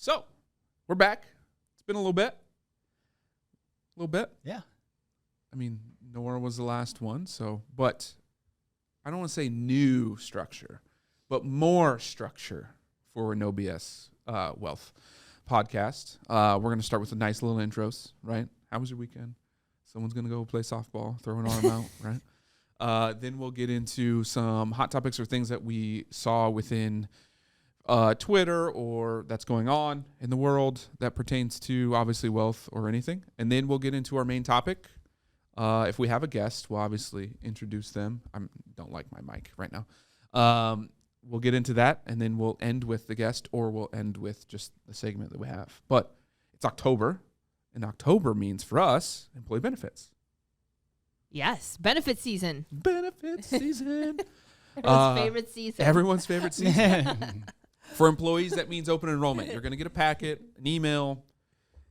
So, we're back. It's been a little bit. Yeah. I mean, Nora was the last one, but I don't want to say new structure, but more structure for No BS Wealth podcast. We're going to start with a nice little intros, right? How was your weekend? Someone's going to go play softball, throw an arm out, right? Then we'll get into some hot topics or things that we saw within Twitter or that's going on in the world that pertains to obviously wealth or anything. And then we'll get into our main topic. If we have a guest, we'll obviously introduce them. I don't like my mic right now. We'll get into that, and then we'll end with the guest, or we'll end with just the segment that we have. But it's October, and October means for us employee benefits. Yes, benefit season. Benefit season. Everyone's favorite season. Everyone's favorite season. For employees, that means open enrollment. You're going to get a packet, an email,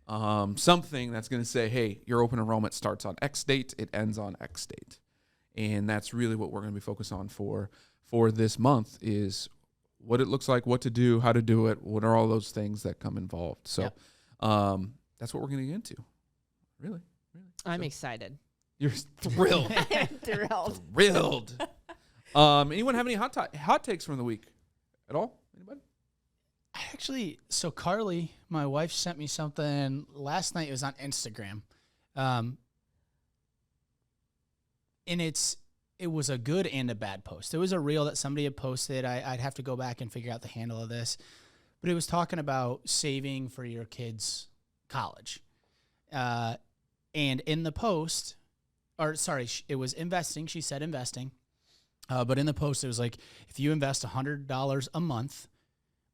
something that's going to say, hey, your open enrollment starts on X date, it ends on X date. And that's really what we're going to be focused on for this month is what it looks like, what to do, how to do it, what are all those things that come involved. So that's what we're going to get into. Really. I'm excited. You're thrilled. I'm thrilled. Thrilled. Anyone have any hot takes from the week at all? Anybody? So Carly, my wife, sent me something last night. It was on Instagram. And it was a good and a bad post. It was a reel that somebody had posted. I'd have to go back and figure out the handle of this. But it was talking about saving for your kids' college. And in the post, it was investing. She said investing. But in the post, it was like, if you invest $100 a month,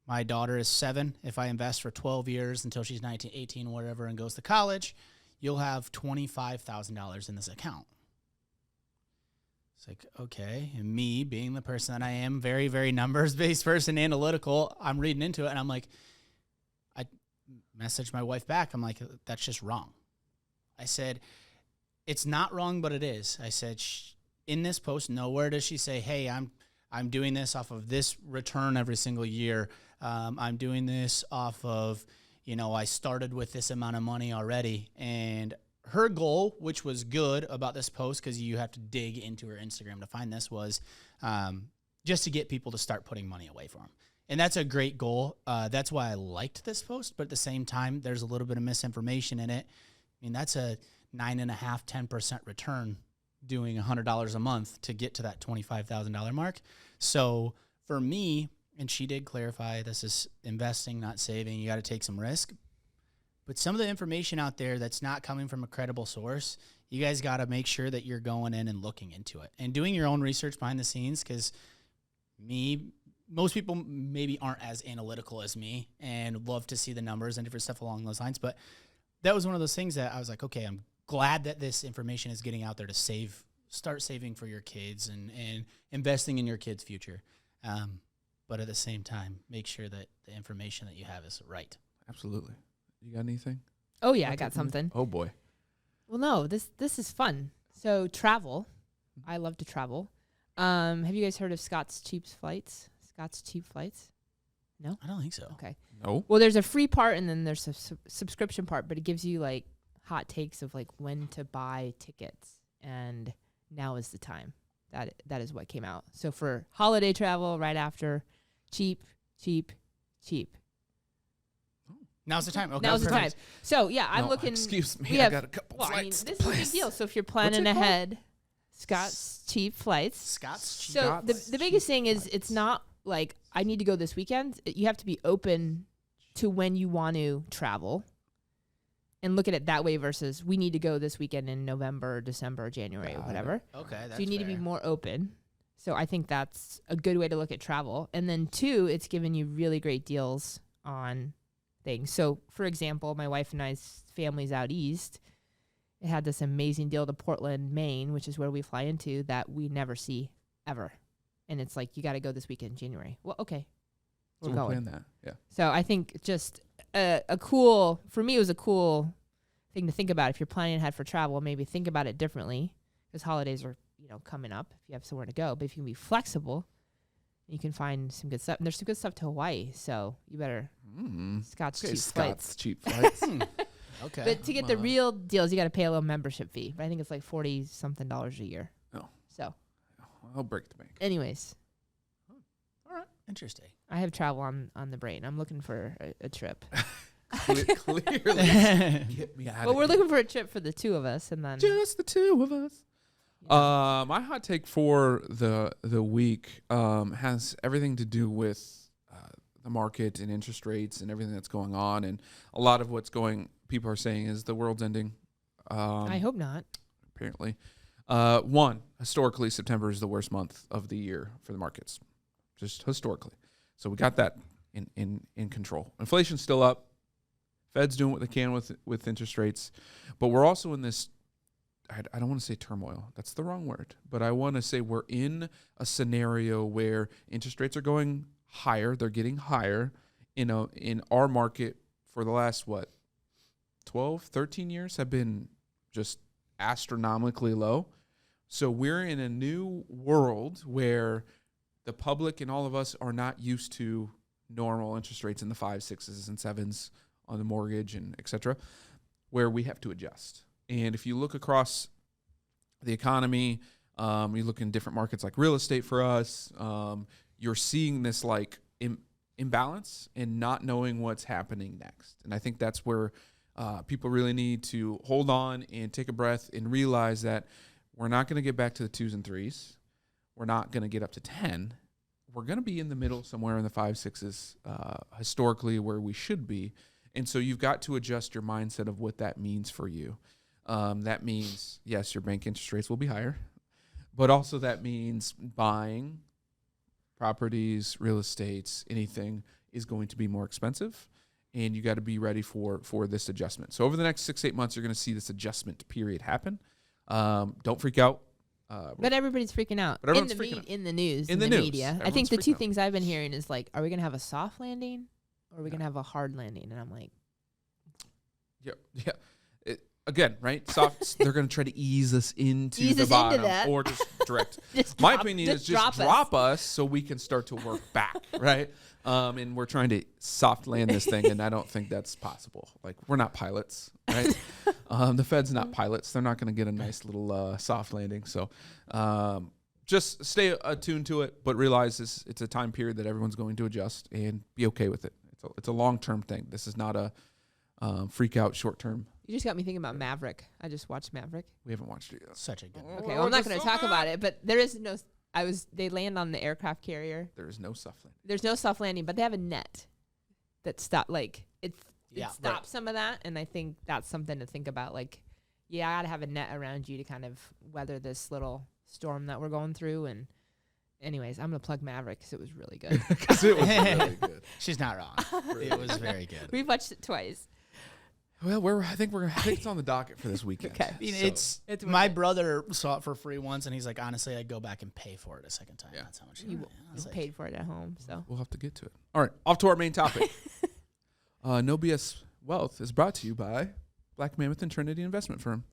my daughter is 7. If I invest for 12 years until she's 19, 18, whatever, and goes to college, you'll have $25,000 in this account. It's like, okay. And me being the person that I am, very, very numbers-based person, analytical, I'm reading into it, and I'm like, I messaged my wife back. I'm like, that's just wrong. I said, it's not wrong, but it is. I said, in this post, nowhere does she say, hey, I'm doing this off of this return every single year. I'm doing this off of, I started with this amount of money already. And her goal, which was good about this post, because you have to dig into her Instagram to find this, was just to get people to start putting money away for them. And that's a great goal. That's why I liked this post. But at the same time, there's a little bit of misinformation in it. I mean, that's a 9.5%, 10% return doing $100 a month to get to that $25,000 mark. So for me, and she did clarify, this is investing, not saving. You got to take some risk. But some of the information out there that's not coming from a credible source, you guys got to make sure that you're going in and looking into it and doing your own research behind the scenes, because most people maybe aren't as analytical as me and love to see the numbers and different stuff along those lines. But that was one of those things that I was like, okay, I'm glad that this information is getting out there to start saving for your kids and investing in your kids' future. But at the same time, make sure that the information that you have is right. Absolutely. You got anything? Oh, yeah, I got something. Oh, boy. Well, no, this is fun. So travel. I love to travel. Have you guys heard of Scott's Cheap Flights? Scott's Cheap Flights? No? I don't think so. Okay. No. Well, there's a free part and then there's a subscription part, but it gives you like hot takes of like when to buy tickets, and now is the time. That is what came out. So for holiday travel, right after, cheap. Now's the time. Okay. Now's the time. So yeah, I'm No, looking. Excuse me, we I have- got a couple Well, I mean, flights. this is a big deal. So if you're planning it called? ahead, Scott's Cheap Flights. Scott's Cheap. So the biggest thing is it's not like I need to go this weekend. You have to be open to when you want to travel and look at it that way versus we need to go this weekend in November, December, January, or whatever. Okay, that's So you need to be fair. more open. So I think that's a good way to look at travel. And then 2, it's giving you really great deals on things. So for example, my wife and I's family's out east. It had this amazing deal to Portland, Maine, which is where we fly into, that we never see ever. And it's like, you got to go this weekend, January. Well, okay. So We're we'll going. plan that. Yeah. So I think just a cool, for me, it was a cool thing to think about. If you're planning ahead for travel, maybe think about it differently, because holidays are, coming up if you have somewhere to go. But if you can be flexible You can find some good stuff. And there's some good stuff to Hawaii, so you better Scott's Okay, cheap flights. Scott's cheap flights. Okay. But to get the real deals, you got to pay a little membership fee. But I think it's like $40-something a year. Oh. So, I'll break the bank. anyways, Interesting. I have travel on the brain. I'm looking for a trip. Clearly, get me out Well, we're looking for a trip for the two of us, and then just the two of us. My hot take for the week has everything to do with the market and interest rates and everything that's going on, and a lot of what's people are saying is the world's ending. I hope not. Apparently, historically, September is the worst month of the year for the markets, just historically. So we got that in control. Inflation's still up. Fed's doing what they can with interest rates, but we're also in this. I don't want to say turmoil. That's the wrong word. But I want to say we're in a scenario where interest rates are going higher. They're getting higher in our market for the last, 12, 13 years have been just astronomically low. So we're in a new world where the public and all of us are not used to normal interest rates in the 5s, 6s, and 7s on the mortgage and et cetera, where we have to adjust. And if you look across the economy, you look in different markets like real estate for us, you're seeing this like imbalance and not knowing what's happening next. And I think that's where people really need to hold on and take a breath and realize that we're not going to get back to the 2s and 3s. We're not going to get up to 10. We're going to be in the middle somewhere in the 5, 6s, historically where we should be. And so you've got to adjust your mindset of what that means for you. That means, yes, your bank interest rates will be higher, but also that means buying properties, real estates, anything is going to be more expensive, and you got to be ready for this adjustment. So over the next 6-8 months, you're going to see this adjustment period happen. Don't freak out. But everybody's freaking out. But everyone's freaking out. In the news, In in the the news. media. I Everyone's think the two freaking out. things I've been hearing is like, are we going to have a soft landing or are we going to have a hard landing? And I'm like, Yeah. Again, right? Soft. They're going to try to ease us into Ease the us into bottom, that. or just direct. just My drop- opinion is just drop us. drop us so we can start to work back, right? And we're trying to soft land this thing, and I don't think that's possible. Like, we're not pilots, right? The Fed's not pilots. They're not going to get a nice little soft landing. So just stay attuned to it, but realize it's a time period that everyone's going to adjust and be okay with it. It's a long-term thing. This is not a freak out short-term. You just got me thinking about Maverick. I just watched Maverick. We haven't watched it yet. Such a good one. Okay, well, I'm not going to talk about it, but there is no. They land on the aircraft carrier. There is no soft landing. There's no soft landing, but they have a net that stop it Yeah, stops some of that, and I think that's something to think about. Like, yeah, I got to have a net around you to kind of weather this little storm that we're going through. And anyways, I'm gonna plug Maverick because it was really good. Because it was really good. She's not wrong. It was very good. We watched it twice. Well, I think it's on the docket for this weekend. Okay. I mean, So, it's It's worth my it. brother saw it for free once, and he's like, honestly, I'd go back and pay for it a second time. Yeah. That's how much You I was like, paid for it at home, so we'll have to get to it. All right, off to our main topic. No BS Wealth is brought to you by Black Mammoth and Trinity Investment Firm.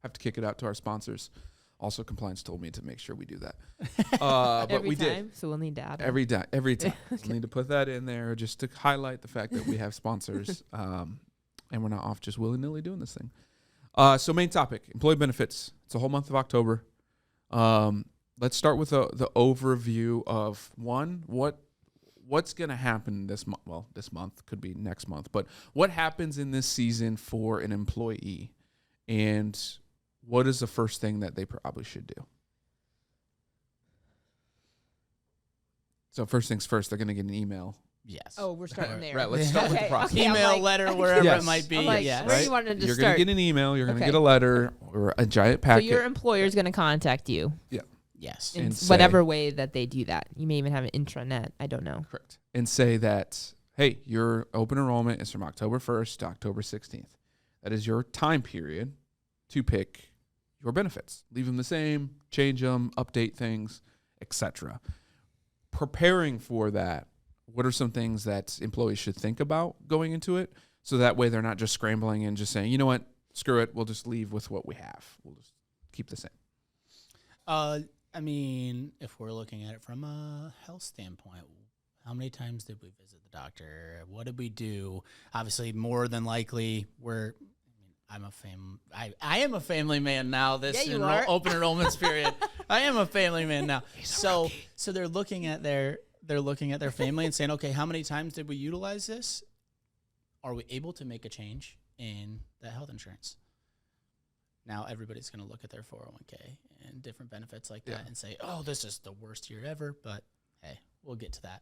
Have to kick it out to our sponsors. Also, compliance told me to make sure we do that. But every we time. So we'll need to add did. Every time. We need to put that in there just to highlight the fact that we have sponsors and we're not off just willy-nilly doing this thing. So main topic, employee benefits. It's the whole month of October. Let's start with the overview of what's going to happen this month. Well, this month could be next month, but what happens in this season for an employee, and what is the first thing that they probably should do? So first things first, they're going to get an email. yes. Oh, we're starting there. Right, let's start with the Okay, process. okay, I'm Email, like- letter, wherever Yes. it might be. I'm like, yes. where do you want it to You're going start? to get an email. You're going to Okay. get a letter or a giant So packet. your employer is going to contact you Yes. in And say- whatever way that they do that. You may even have an intranet. I don't know. Correct. And say that, hey, your open enrollment is from October 1st to October 16th. That is your time period to pick your benefits. Leave them the same, change them, update things, etc. Preparing for that, what are some things that employees should think about going into it? So that way they're not just scrambling and just saying, you know what, screw it, we'll just leave with what we have. We'll just keep the same. I mean, if we're looking at it from a health standpoint, how many times did we visit the doctor? What did we do? Obviously, more than likely, I am a family man now. This Yeah, you are. open enrollments period. I am a family man now. So they're looking at their family and saying, okay, how many times did we utilize this? Are we able to make a change in that health insurance? Now everybody's going to look at their 401k and different benefits like that and say, oh, this is the worst year ever. But hey, we'll get to that.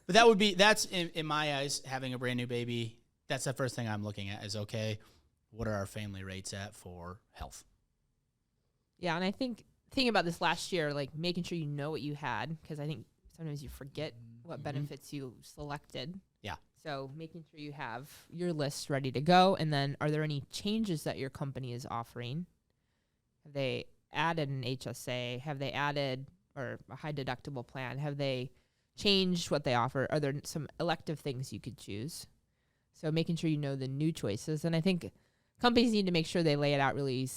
But that's in my eyes, having a brand new baby, that's the first thing I'm looking at is, okay, what are our family rates at for health? Yeah, and I think thinking about this last year, like making sure you know what you had, because I think sometimes you forget what benefits you selected. Yeah. So making sure you have your list ready to go, and then are there any changes that your company is offering? Have they added an HSA? Have they added or a high deductible plan? Have they changed what they offer? Are there some elective things you could choose? So making sure you know the new choices, and I think companies need to make sure they lay it out really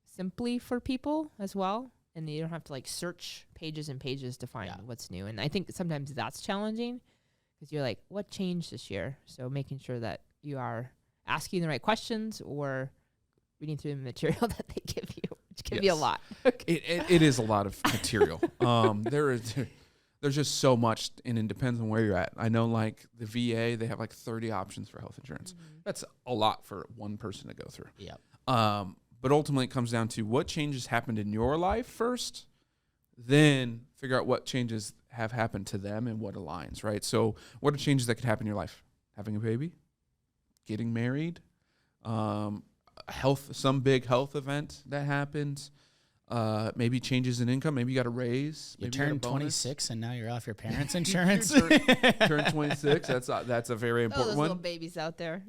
simply for people as well, and you don't have to like search pages and pages to find what's new. And I think sometimes that's challenging because you're like, what changed this year? So making sure that you are asking the right questions or reading through the material that they give you, which can be a lot. It is a lot of material. There's just so much, and it depends on where you're at. I know, like, the VA, they have, like, 30 options for health insurance. That's a lot for one person to go through. Yeah. But ultimately, it comes down to what changes happened in your life first, then figure out what changes have happened to them and what aligns, right? So what are changes that could happen in your life? Having a baby, getting married, some big health event that happened, maybe changes in income. Maybe you got a raise. You maybe turned got a bonus. 26 and now you're off your parents' insurance. Turn 26. That's a very important those one. little babies out there.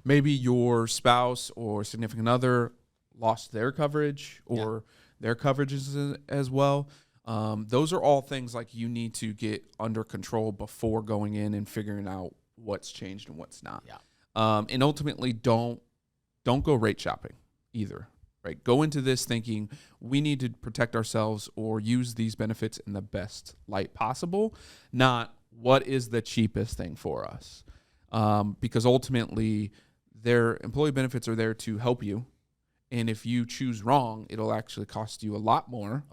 Maybe your spouse or significant other lost their coverage or their coverages as well. Those are all things like you need to get under control before going in and figuring out what's changed and what's not. Yeah. And ultimately, don't go rate shopping either. Right? Go into this thinking we need to protect ourselves or use these benefits in the best light possible, not what is the cheapest thing for us. Because ultimately, their employee benefits are there to help you. And if you choose wrong, it'll actually cost you a lot more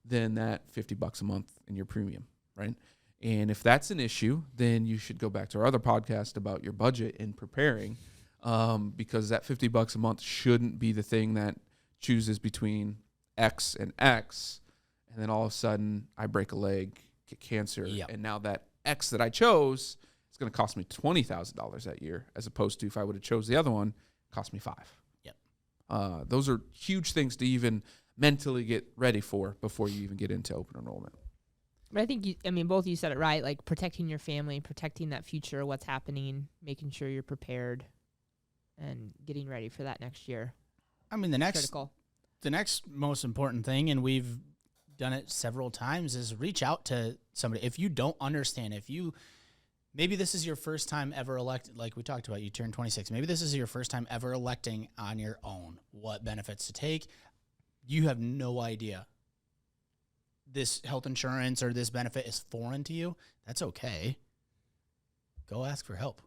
than that $50 a month in your premium, right? And if that's an issue, then you should go back to our other podcast about your budget and preparing, because that $50 a month shouldn't be the thing that chooses between X and X, and then all of a sudden I break a leg, get cancer, and now that X that I chose is going to cost me $20,000 that year, as opposed to if I would have chose the other one, it cost me $5,000. Yep. Those are huge things to even mentally get ready for before you even get into open enrollment. But I think both you said it right, like protecting your family, protecting that future, what's happening, making sure you're prepared, and getting ready for that next year. I mean, the next most important thing, and we've done it several times, is reach out to somebody. If you don't understand, maybe this is your first time ever elected, like we talked about, you turned 26. Maybe this is your first time ever electing on your own what benefits to take. You have no idea. This health insurance or this benefit is foreign to you. That's okay. Go ask for help.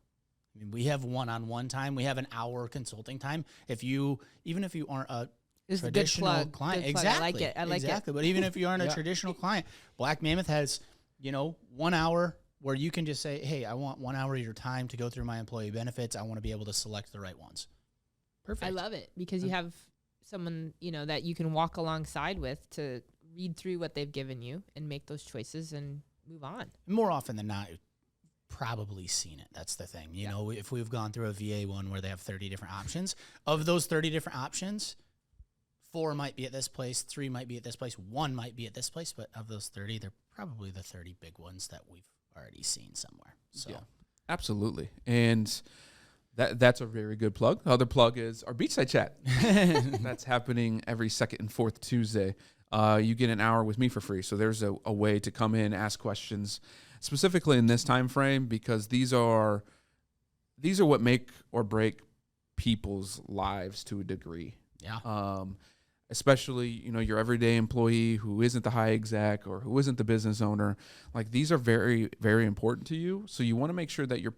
I mean, we have one-on-one time. We have an hour consulting time. Even if you aren't a traditional client, exactly, I like it. But even if you aren't a traditional client, Black Mammoth has, 1 hour where you can just say, "Hey, I want 1 hour of your time to go through my employee benefits. I want to be able to select the right ones." Perfect. I love it because you have someone that you can walk alongside with to read through what they've given you and make those choices and move on. More often than not, probably seen it. That's the thing. If we've gone through a VA one where they have 30 different options, of those 30 different options, 4 might be at this place, 3 might be at this place, 1 might be at this place, but of those 30, they're probably the 30 big ones that we've already seen somewhere. So absolutely. And that's a very good plug. The other plug is our Beachside Chat. That's happening every second and fourth Tuesday. You get an hour with me for free. So there's a way to come in, ask questions, specifically in this time frame, because these are what make or break people's lives to a degree. Yeah. especially, your everyday employee who isn't the high exec or who isn't the business owner. Like, these are very, very important to you. So you want to make sure that you're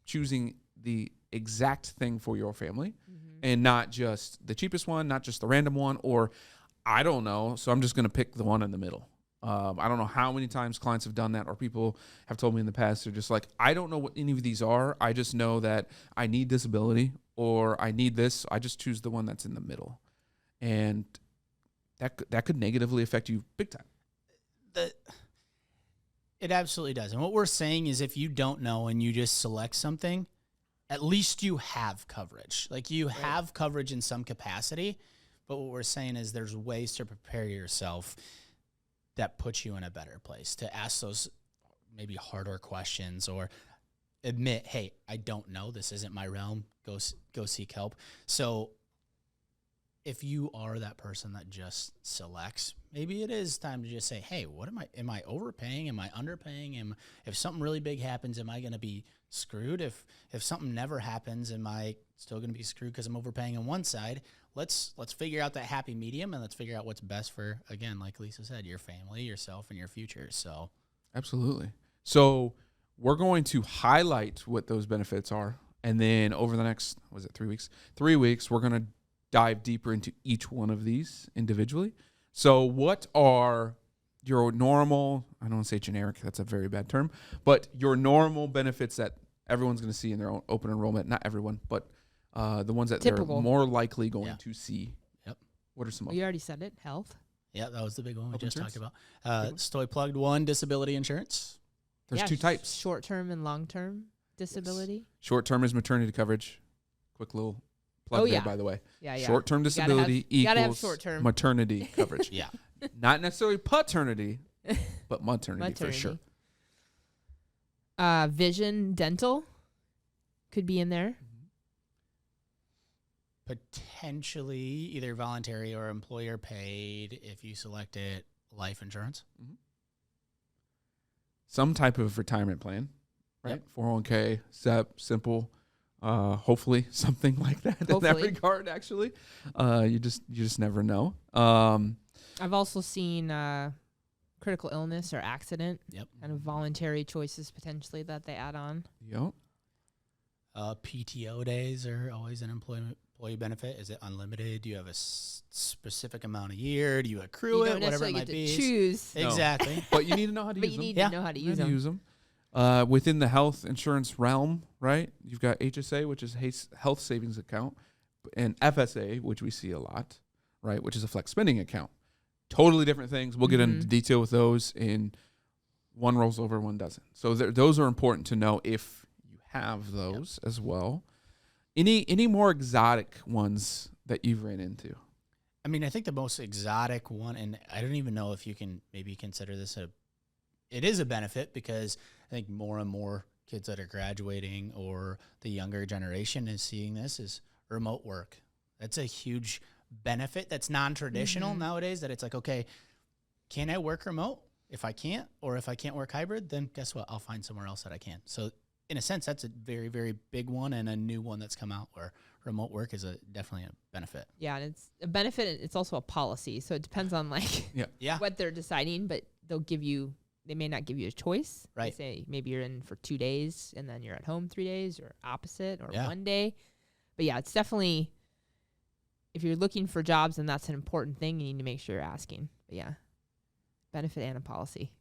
choosing the exact thing for your family and not just the cheapest one, not just the random one, or I don't know, so I'm just going to pick the one in the middle. I don't know how many times clients have done that, or people have told me in the past, they're just like, I don't know what any of these are. I just know that I need disability or I need this. I just choose the one that's in the middle. And that could negatively affect you big time. It absolutely does. And what we're saying is if you don't know and you just select something, at least you have coverage. Like, you have coverage in some capacity. But what we're saying is there's ways to prepare yourself that puts you in a better place to ask those maybe harder questions or admit, hey, I don't know. This isn't my realm. Go seek help. So if you are that person that just selects, maybe it is time to just say, hey, what am I overpaying? Am I underpaying? If something really big happens, am I going to be screwed? If something never happens, am I still going to be screwed because I'm overpaying on one side? Let's figure out that happy medium, and let's figure out what's best for, again, like Lisa said, your family, yourself, and your future. So absolutely. So we're going to highlight what those benefits are, and then over the next, 3 weeks? 3 weeks, we're going to dive deeper into each one of these individually. So what are your normal, I don't want to say generic, that's a very bad term, but your normal benefits that everyone's going to see in their own open enrollment? Not everyone, but the ones that Typical. they're more likely going to see. Yep. What are some of You already said it. Health. Yeah, that was the big one we Health just insurance? talked about. Stoy plugged one, disability insurance. There's Yeah, two types. Short-term and long-term disability. Short-term is maternity coverage. Quick little plug there, by the way. Yeah, yeah. Short-term You gotta disability you gotta have equals short-term. maternity coverage. Yeah. Not necessarily paternity, but maternity for sure. Vision, dental could be in there. Potentially either voluntary or employer paid if you selected life insurance. Some type of retirement plan, right? 401k, SEP, simple. Hopefully something like that in that Hopefully. regard, actually. You just never know. I've also seen critical illness or accident, Yep. kind of voluntary choices potentially that they add on. Yep. PTO days are always an employee benefit. Is it unlimited? Do you have a specific amount a year? Do you accrue You it? don't Whatever necessarily it might get be. to choose, No. Exactly. But you need to know how to but use you them. need Yeah. to know how to You use need to them. use them. Within the health insurance realm, right? You've got HSA, which is health savings account, and FSA, which we see a lot, right? Which is a flex spending account. Totally different things. We'll get into detail with those. In one rolls over, one doesn't. So those are important to know if you have those as well. Any more exotic ones that you've ran into? I mean, I think the most exotic one, and I don't even know if you can maybe consider this it is a benefit, because I think more and more kids that are graduating or the younger generation is seeing this, is remote work. That's a huge benefit that's non-traditional nowadays, that it's like, okay, can I work remote? If I can't, or if I can't work hybrid, then guess what? I'll find somewhere else that I can. So in a sense, that's a very, very big one, and a new one that's come out where remote work is definitely a benefit. Yeah, and it's a benefit. It's also a policy, so it depends on Yeah. what they're deciding. But they may not give you a choice. Right. They say maybe you're in for 2 days and then you're at home 3 days, or opposite, or Yeah. 1 day. But yeah, it's definitely, if you're looking for jobs and that's an important thing, you need to make sure you're asking. But yeah, benefit and a policy.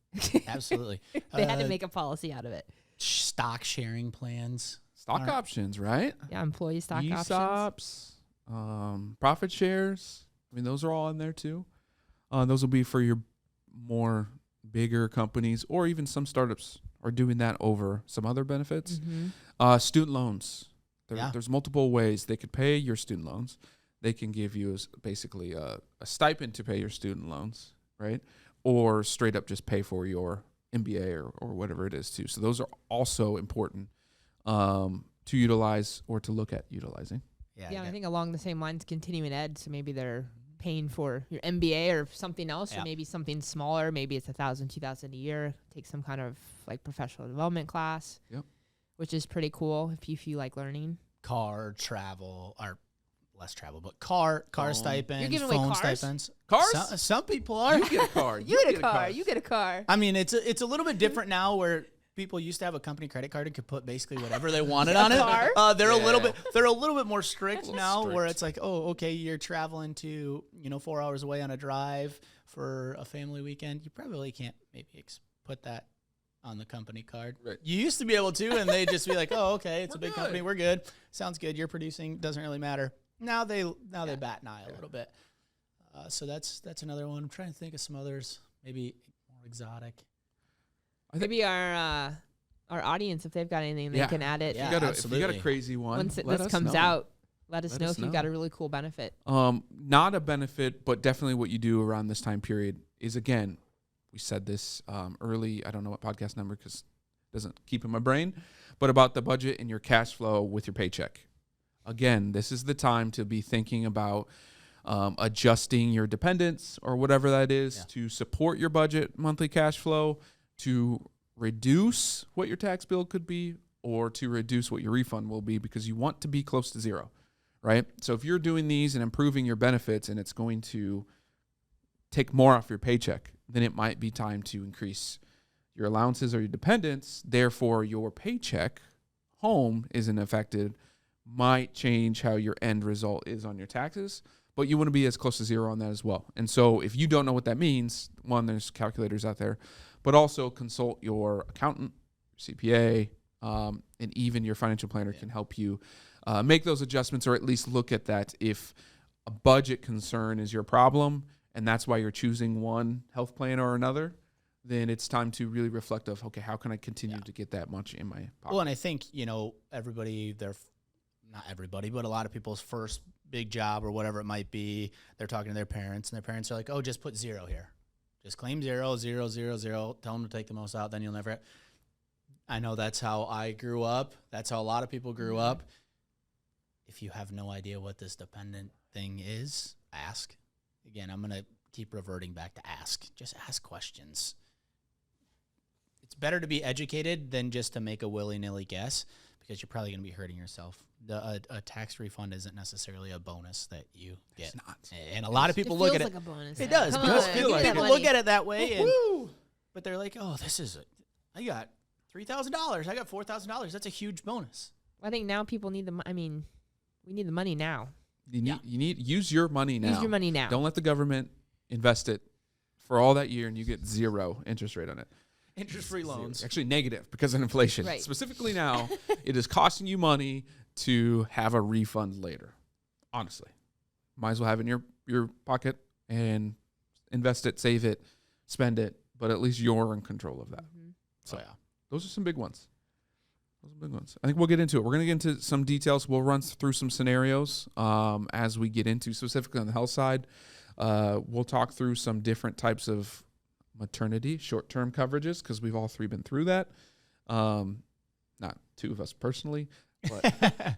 Absolutely. They had to make a policy out of it. Stock sharing plans. Stock Alright. options, right? Yeah, employee stock options. ESOPs, profit shares. I mean, those are all in there too. Those will be for your more bigger companies, or even some startups are doing that over some other benefits. Student loans. There's multiple ways they could pay your student loans. They can give you basically a stipend to pay your student loans, right? Or straight up just pay for your MBA or whatever it is too. So those are also important to utilize or to look at utilizing. Yeah, and I think along the same lines, continuing ed. So maybe they're paying for your MBA or something else, or maybe something smaller. Maybe it's $1,000, $2,000 a year. Take some kind of like professional development class. Yep. Which is pretty cool if you like learning. Car, travel, or less travel, but car Phone. stipends, You're giving away phone cars? stipends. Cars? Some people are. You get a car. You get a car. You get a car. I mean, it's a little bit different now where people used to have a company credit card and could put basically whatever they wanted on it. car? They're a little Yeah. bit more strict little now, where strict. it's like, oh, okay, you're traveling to 4 hours away on a drive for a family weekend. You probably can't maybe put that on the company card. Right. You used to be able to, and they'd just be like, oh, okay, it's a We're big good. company, we're good, sounds good, you're producing, doesn't really matter. Now they bat an eye a little bit. So that's another one. I'm trying to think of some others, maybe more exotic. Maybe our audience, if they've got anything, they Yeah. can add it. Yeah. If you got a absolutely. crazy one, Once let this us comes know. out, let us Let know us if you've know. got a really cool benefit. Not a benefit, but definitely what you do around this time period is, again, we said this early. I don't know what podcast number because it doesn't keep in my brain, but about the budget and your cash flow with your paycheck. Again, this is the time to be thinking about adjusting your dependents or whatever that is to support your budget monthly cash flow, to reduce what your tax bill could be, or to reduce what your refund will be, because you want to be close to zero, right? So if you're doing these and improving your benefits and it's going to take more off your paycheck, then it might be time to increase your allowances or your dependents. Therefore, your paycheck home isn't affected, might change how your end result is on your taxes, but you want to be as close to zero on that as well. And so if you don't know what that means, one, there's calculators out there, but also consult your accountant, CPA, and even your financial planner can help you make those adjustments, or at least look at that. If a budget concern is your problem and that's why you're choosing one health plan or another, then it's time to really reflect of, okay, how can I continue to get that much in my pocket? Well, and I think, everybody, not everybody, but a lot of people's first big job or whatever it might be, they're talking to their parents, and their parents are like, oh, just put zero here. Just claim 0, 0, 0, 0. Tell them to take the most out, then you'll never. I know that's how I grew up. That's how a lot of people grew up. If you have no idea what this dependent thing is, ask. Again, I'm going to keep reverting back to ask. Just ask questions. It's better to be educated than just to make a willy-nilly guess, because you're probably going to be hurting yourself. A tax refund isn't necessarily a bonus that you get. It's not. And a lot of people look at it. Like a bonus. It does. Come People, on, people, give me that people money. look at it that way, and, but they're like, oh, this is it. I got $3,000. I got $4,000. That's a huge bonus. I think now people need we need the money now. You need use your money now. Use your money now. Don't let the government invest it for all that year and you get 0 interest rate on it. Interest-free loans. Actually negative because of inflation. Right. Specifically now, it is costing you money to have a refund later. Honestly. Might as well have it in your pocket and invest it, save it, spend it, but at least you're in control of that. Mhm. So Oh, yeah. those are some big ones. Those are big ones. I think we'll get into it. We're going to get into some details. We'll run through some scenarios as we get into, specifically on the health side. We'll talk through some different types of maternity short-term coverages, because we've all three been through that. Not two of us personally, but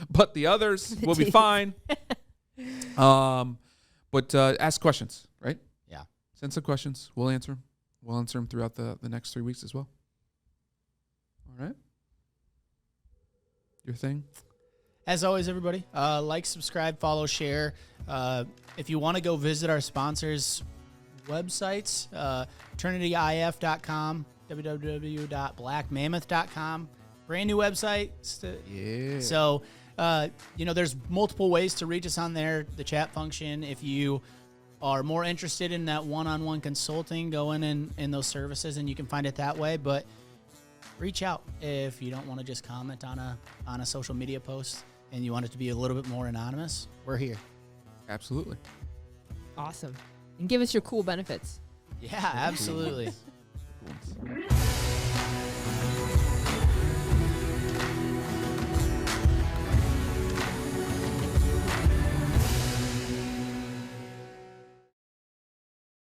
but the others will be fine. But ask questions, right? Yeah. Send some questions. We'll answer them. We'll answer them throughout the next 3 weeks as well. All right. Your thing? As always, everybody, like, subscribe, follow, share. If you want to go visit our sponsors' websites, eternityif.com, www.blackmammoth.com. Brand new website. Yeah. So, there's multiple ways to reach us on there. The chat function. If you are more interested in that one-on-one consulting, go in those services, and you can find it that way. But reach out if you don't want to just comment on a social media post and you want it to be a little bit more anonymous. We're here. Absolutely. Awesome. And give us your cool benefits. Yeah, absolutely.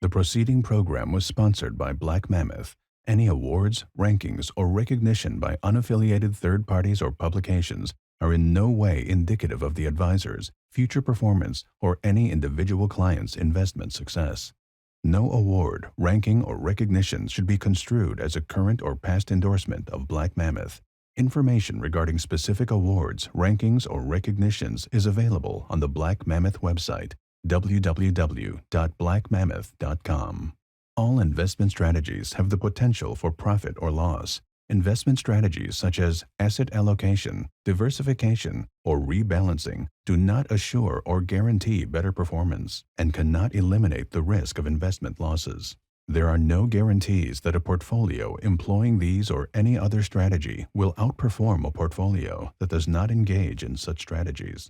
The preceding program was sponsored by Black Mammoth. Any awards, rankings, or recognition by unaffiliated third parties or publications are in no way indicative of the advisor's future performance or any individual client's investment success. No award, ranking, or recognition should be construed as a current or past endorsement of Black Mammoth. Information regarding specific awards, rankings, or recognitions is available on the Black Mammoth website, www.blackmammoth.com. All investment strategies have the potential for profit or loss. Investment strategies such as asset allocation, diversification, or rebalancing do not assure or guarantee better performance and cannot eliminate the risk of investment losses. There are no guarantees that a portfolio employing these or any other strategy will outperform a portfolio that does not engage in such strategies.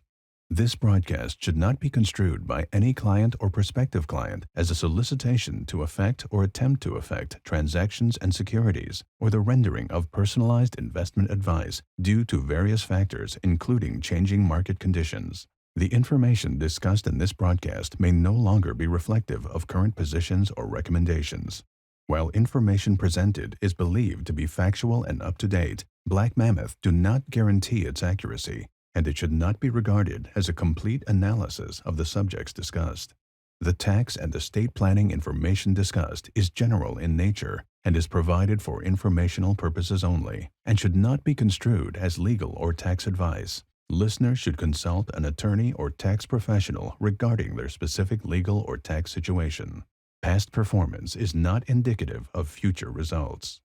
This broadcast should not be construed by any client or prospective client as a solicitation to affect or attempt to affect transactions and securities or the rendering of personalized investment advice due to various factors including changing market conditions. The information discussed in this broadcast may no longer be reflective of current positions or recommendations. While information presented is believed to be factual and up-to-date, Black Mammoth do not guarantee its accuracy, and it should not be regarded as a complete analysis of the subjects discussed. The tax and estate planning information discussed is general in nature and is provided for informational purposes only and should not be construed as legal or tax advice. Listeners should consult an attorney or tax professional regarding their specific legal or tax situation. Past performance is not indicative of future results.